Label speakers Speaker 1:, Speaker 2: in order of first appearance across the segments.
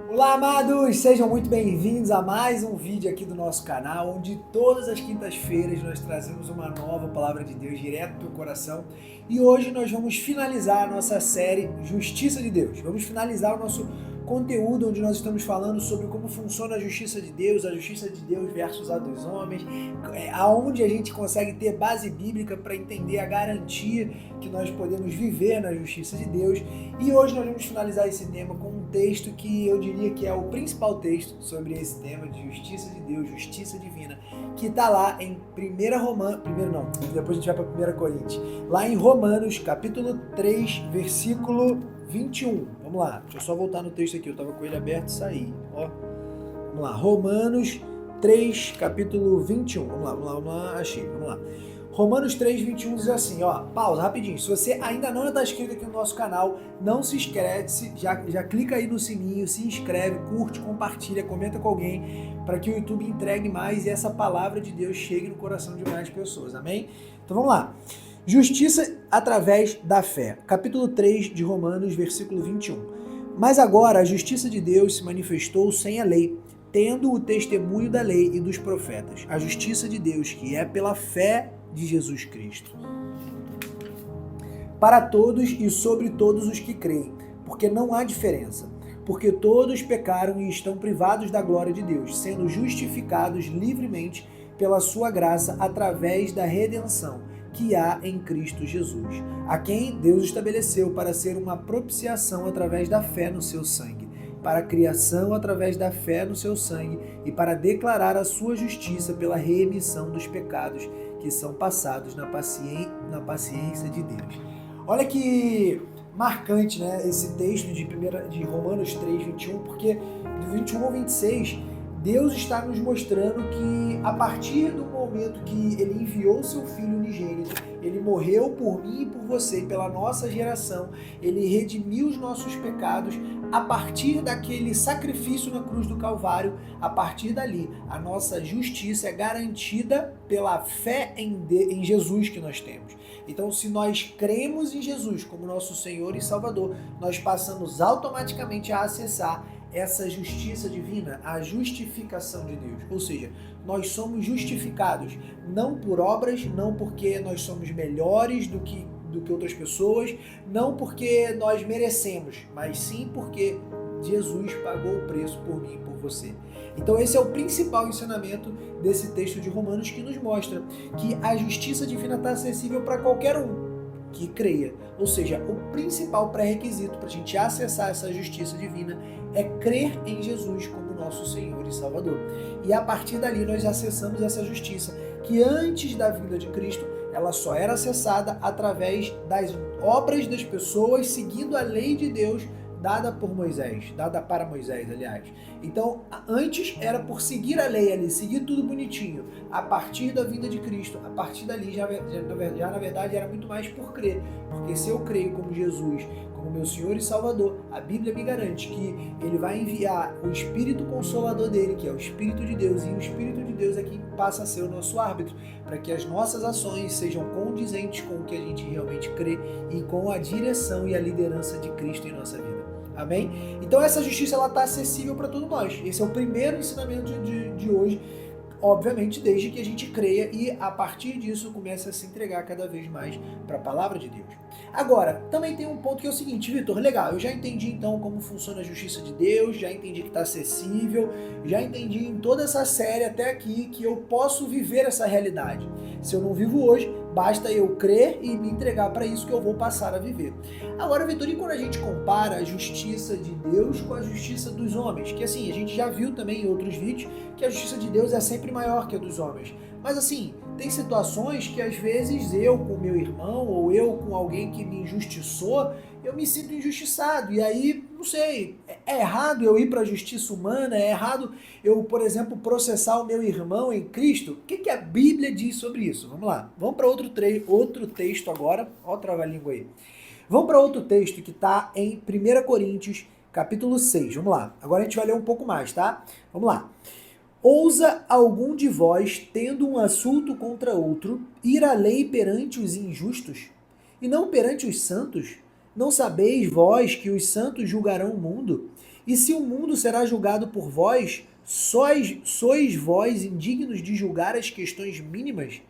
Speaker 1: Olá, amados! Sejam muito bem-vindos a mais um vídeo aqui do nosso canal, onde todas as quintas-feiras nós trazemos uma nova palavra de Deus direto do teu coração. E hoje nós vamos finalizar a nossa série Justiça de Deus. Vamos finalizar o nosso conteúdo onde nós estamos falando sobre como funciona a justiça de Deus versus a dos homens, aonde a gente consegue ter base bíblica para entender a garantia que nós podemos viver na justiça de Deus. E hoje nós vamos finalizar esse tema com um texto que eu diria que é o principal texto sobre esse tema de justiça de Deus, justiça divina, que está lá em depois a gente vai para 1 Coríntios, lá em Romanos, capítulo 3, versículo 21. Vamos lá, deixa eu só voltar no texto aqui, eu estava com ele aberto e saí. Ó. Vamos lá, Romanos 3, capítulo 21. Vamos lá, achei, vamos lá. Romanos 3, 21 diz assim, ó, pausa rapidinho, se você ainda não está inscrito aqui no nosso canal, não se inscreve, já clica aí no sininho, se inscreve, curte, compartilha, comenta com alguém, para que o YouTube entregue mais e essa palavra de Deus chegue no coração de mais pessoas, amém? Então vamos lá. Justiça através da fé. Capítulo 3 de Romanos, versículo 21. Mas agora a justiça de Deus se manifestou sem a lei, tendo o testemunho da lei e dos profetas. A justiça de Deus, que é pela fé de Jesus Cristo. Para todos e sobre todos os que creem, porque não há diferença. Porque todos pecaram e estão privados da glória de Deus, sendo justificados livremente pela sua graça através da redenção que há em Cristo Jesus, a quem Deus estabeleceu para ser uma propiciação através da fé no seu sangue, para a criação através da fé no seu sangue e para declarar a sua justiça pela remissão dos pecados que são passados na paciência de Deus. Olha que marcante, né, esse texto de Romanos 3, 21, porque de 21 ao 26, Deus está nos mostrando que a partir do momento que Ele enviou seu Filho unigênito, Ele morreu por mim e por você, pela nossa geração, Ele redimiu os nossos pecados, a partir daquele sacrifício na cruz do Calvário, a partir dali, a nossa justiça é garantida pela fé em Jesus que nós temos. Então, se nós cremos em Jesus como nosso Senhor e Salvador, nós passamos automaticamente a acessar essa justiça divina, a justificação de Deus. Ou seja, nós somos justificados não por obras, não porque nós somos melhores do que outras pessoas, não porque nós merecemos, mas sim porque Jesus pagou o preço por mim e por você. Então esse é o principal ensinamento desse texto de Romanos, que nos mostra que a justiça divina está acessível para qualquer um que creia. Ou seja, o principal pré-requisito para a gente acessar essa justiça divina é crer em Jesus como nosso Senhor e Salvador. E a partir dali nós acessamos essa justiça que antes da vinda de Cristo ela só era acessada através das obras das pessoas seguindo a lei de Deus dada para Moisés, aliás. Então, antes era por seguir a lei ali, seguir tudo bonitinho. A partir da vinda de Cristo, a partir dali, já na verdade, era muito mais por crer. Porque se eu creio como Jesus, como meu Senhor e Salvador, a Bíblia me garante que Ele vai enviar o Espírito Consolador dele, que é o Espírito de Deus, e o Espírito de Deus é quem passa a ser o nosso árbitro, para que as nossas ações sejam condizentes com o que a gente realmente crê e com a direção e a liderança de Cristo em nossa vida. Amém? Então essa justiça ela está acessível para todos nós. Esse é o primeiro ensinamento de hoje, obviamente desde que a gente creia e a partir disso comece a se entregar cada vez mais para a palavra de Deus. Agora, também tem um ponto que é o seguinte, Vitor, legal, eu já entendi então como funciona a justiça de Deus, já entendi que está acessível, já entendi em toda essa série até aqui que eu posso viver essa realidade. Se eu não vivo hoje, basta eu crer e me entregar para isso que eu vou passar a viver. Agora, Vitor, e quando a gente compara a justiça de Deus com a justiça dos homens? Que assim, a gente já viu também em outros vídeos que a justiça de Deus é sempre maior que a dos homens. Mas assim, tem situações que às vezes eu com meu irmão ou eu com alguém que me injustiçou, eu me sinto injustiçado. E aí, não sei, é errado eu ir para a justiça humana? É errado eu, por exemplo, processar o meu irmão em Cristo? O que a Bíblia diz sobre isso? Vamos lá, vamos para outro texto agora. Ó o trava-língua aí. Vamos para outro texto que está em 1 Coríntios, capítulo 6. Vamos lá, agora a gente vai ler um pouco mais, tá? Vamos lá. Ousa algum de vós, tendo um assunto contra outro, ir à lei perante os injustos, e não perante os santos? Não sabeis vós que os santos julgarão o mundo? E se o mundo será julgado por vós, sois vós indignos de julgar as questões mínimas?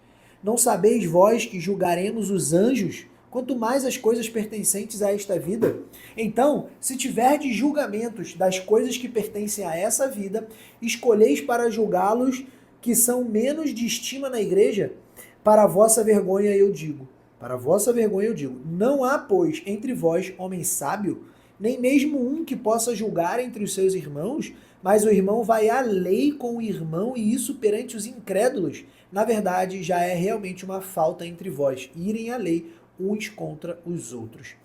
Speaker 1: Não sabeis vós que julgaremos os anjos, quanto mais as coisas pertencentes a esta vida? Então, se tiverdes julgamentos das coisas que pertencem a essa vida, escolheis para julgá-los que são menos de estima na igreja? Para a vossa vergonha eu digo, não há, pois, entre vós homem sábio, nem mesmo um que possa julgar entre os seus irmãos, mas o irmão vai à lei com o irmão, e isso perante os incrédulos. Na verdade, já é realmente uma falta entre vós, irem à lei uns contra os outros.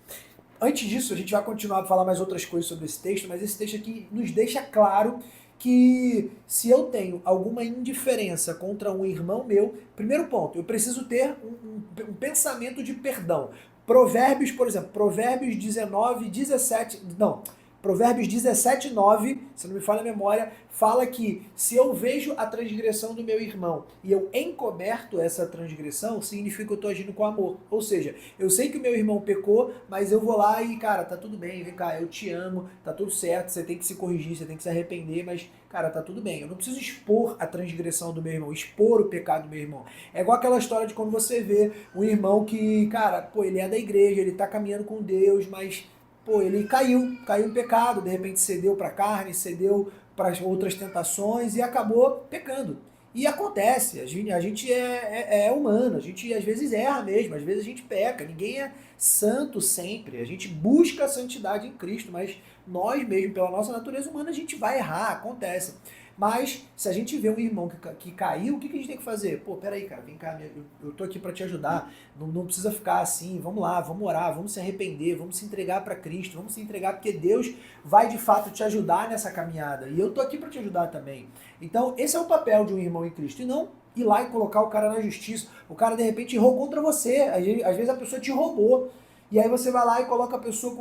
Speaker 1: Antes disso, a gente vai continuar a falar mais outras coisas sobre esse texto, mas esse texto aqui nos deixa claro que se eu tenho alguma indiferença contra um irmão meu, primeiro ponto, eu preciso ter um pensamento de perdão. Provérbios, por exemplo, Provérbios 19, 17, não, Provérbios 17, 9, se não me falha a memória, fala que se eu vejo a transgressão do meu irmão e eu encoberto essa transgressão, significa que eu estou agindo com amor. Ou seja, eu sei que o meu irmão pecou, mas eu vou lá e, cara, tá tudo bem, vem cá, eu te amo, tá tudo certo, você tem que se corrigir, você tem que se arrepender, mas, cara, tá tudo bem. Eu não preciso expor a transgressão do meu irmão, expor o pecado do meu irmão. É igual aquela história de quando você vê um irmão que, cara, pô, ele é da igreja, ele tá caminhando com Deus, mas pô, ele caiu em pecado, de repente cedeu para a carne, cedeu para outras tentações e acabou pecando. E acontece, a gente é humano, a gente às vezes erra mesmo, às vezes a gente peca, ninguém é santo sempre, a gente busca a santidade em Cristo, mas nós mesmo, pela nossa natureza humana, a gente vai errar, acontece. Mas se a gente vê um irmão que caiu, o que a gente tem que fazer? Pô, peraí, cara, vem cá, eu tô aqui para te ajudar, não precisa ficar assim, vamos lá, vamos orar, vamos se arrepender, vamos se entregar para Cristo, vamos se entregar porque Deus vai de fato te ajudar nessa caminhada, e eu tô aqui para te ajudar também. Então, esse é o papel de um irmão em Cristo, e não ir lá e colocar o cara na justiça. O cara, de repente, errou contra você, às vezes a pessoa te roubou, e aí você vai lá e coloca a pessoa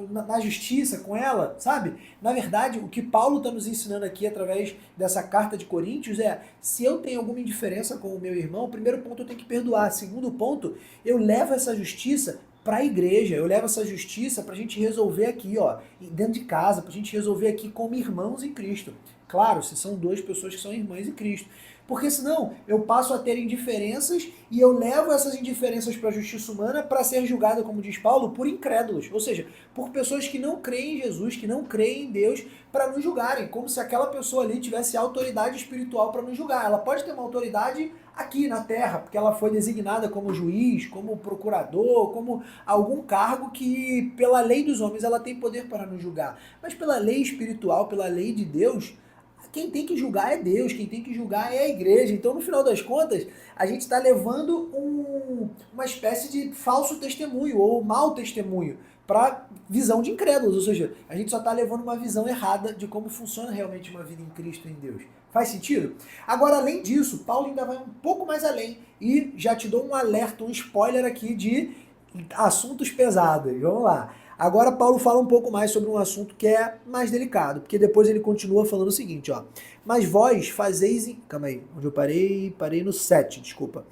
Speaker 1: na justiça com ela, sabe? Na verdade, o que Paulo está nos ensinando aqui através dessa carta de Coríntios é: se eu tenho alguma indiferença com o meu irmão, primeiro ponto, eu tenho que perdoar. Segundo ponto, eu levo essa justiça para a igreja, eu levo essa justiça para a gente resolver aqui, ó, dentro de casa, para a gente resolver aqui como irmãos em Cristo. Claro, se são duas pessoas que são irmãs em Cristo. Porque senão eu passo a ter indiferenças e eu levo essas indiferenças para a justiça humana para ser julgada, como diz Paulo, por incrédulos. Ou seja, por pessoas que não creem em Jesus, que não creem em Deus, para nos julgarem. Como se aquela pessoa ali tivesse autoridade espiritual para nos julgar. Ela pode ter uma autoridade aqui na terra, porque ela foi designada como juiz, como procurador, como algum cargo que, pela lei dos homens, ela tem poder para nos julgar. Mas pela lei espiritual, pela lei de Deus, quem tem que julgar é Deus, quem tem que julgar é a igreja. Então, no final das contas, a gente está levando uma espécie de falso testemunho ou mau testemunho para visão de incrédulos. Ou seja, a gente só está levando uma visão errada de como funciona realmente uma vida em Cristo, em Deus. Faz sentido? Agora, além disso, Paulo ainda vai um pouco mais além e já te dou um alerta, um spoiler aqui de assuntos pesados. Vamos lá. Agora Paulo fala um pouco mais sobre um assunto que é mais delicado, porque depois ele continua falando o seguinte, ó. Mas vós fazeis... Calma aí, onde eu parei? Parei no 7, desculpa.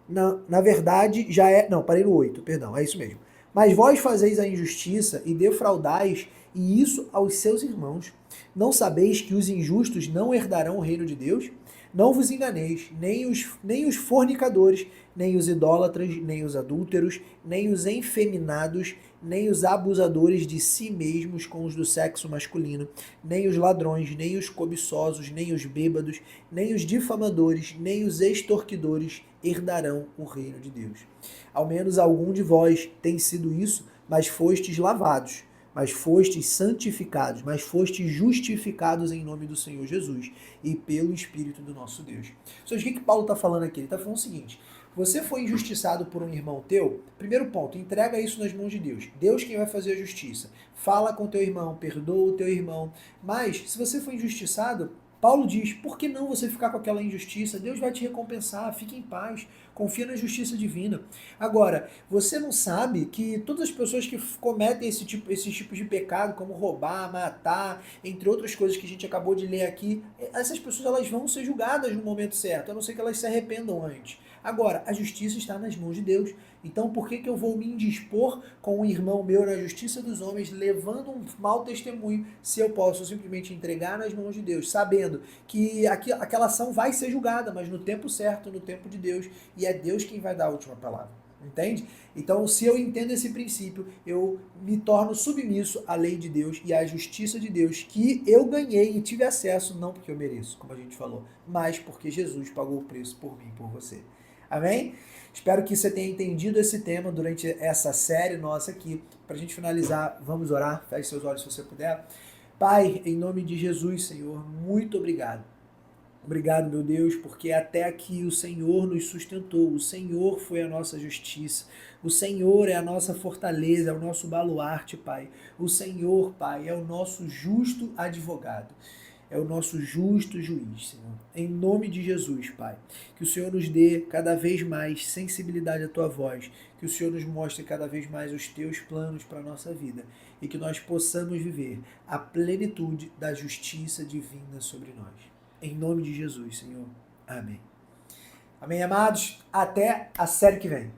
Speaker 1: Na verdade, já é... Não, parei no 8, perdão, é isso mesmo. Mas vós fazeis a injustiça e defraudais, e isso aos seus irmãos. Não sabeis que os injustos não herdarão o reino de Deus? Não vos enganeis, nem os fornicadores, nem os idólatras, nem os adúlteros, nem os efeminados, nem os abusadores de si mesmos com os do sexo masculino, nem os ladrões, nem os cobiçosos, nem os bêbados, nem os difamadores, nem os extorquidores herdarão o reino de Deus. Ao menos algum de vós tem sido isso, mas fostes lavados, mas fostes santificados, mas fostes justificados em nome do Senhor Jesus e pelo Espírito do nosso Deus. Ou seja, o que Paulo está falando aqui? Ele está falando o seguinte: você foi injustiçado por um irmão teu, primeiro ponto, entrega isso nas mãos de Deus. Deus quem vai fazer a justiça. Fala com teu irmão, perdoa o teu irmão. Mas, se você foi injustiçado, Paulo diz, por que não você ficar com aquela injustiça? Deus vai te recompensar, fique em paz. confia na justiça divina. Agora, você não sabe que todas as pessoas que cometem esses tipos de pecado, como roubar, matar, entre outras coisas que a gente acabou de ler aqui, essas pessoas elas vão ser julgadas no momento certo, a não ser que elas se arrependam antes. Agora, a justiça está nas mãos de Deus. Então, por que eu vou me indispor com um irmão meu na justiça dos homens, levando um mau testemunho, se eu posso simplesmente entregar nas mãos de Deus, sabendo que aquela ação vai ser julgada, mas no tempo certo, no tempo de Deus, e é Deus quem vai dar a última palavra. Entende? Então, se eu entendo esse princípio, eu me torno submisso à lei de Deus e à justiça de Deus, que eu ganhei e tive acesso, não porque eu mereço, como a gente falou, mas porque Jesus pagou o preço por mim e por você. Amém? Espero que você tenha entendido esse tema durante essa série nossa aqui. Para a gente finalizar, vamos orar. Feche seus olhos se você puder. Pai, em nome de Jesus, Senhor, muito obrigado. Obrigado, meu Deus, porque até aqui o Senhor nos sustentou, o Senhor foi a nossa justiça, o Senhor é a nossa fortaleza, é o nosso baluarte, Pai. O Senhor, Pai, é o nosso justo advogado, é o nosso justo juiz, Senhor. Em nome de Jesus, Pai, que o Senhor nos dê cada vez mais sensibilidade à Tua voz, que o Senhor nos mostre cada vez mais os Teus planos para a nossa vida e que nós possamos viver a plenitude da justiça divina sobre nós. Em nome de Jesus, Senhor. Amém. Amém, amados. Até a série que vem.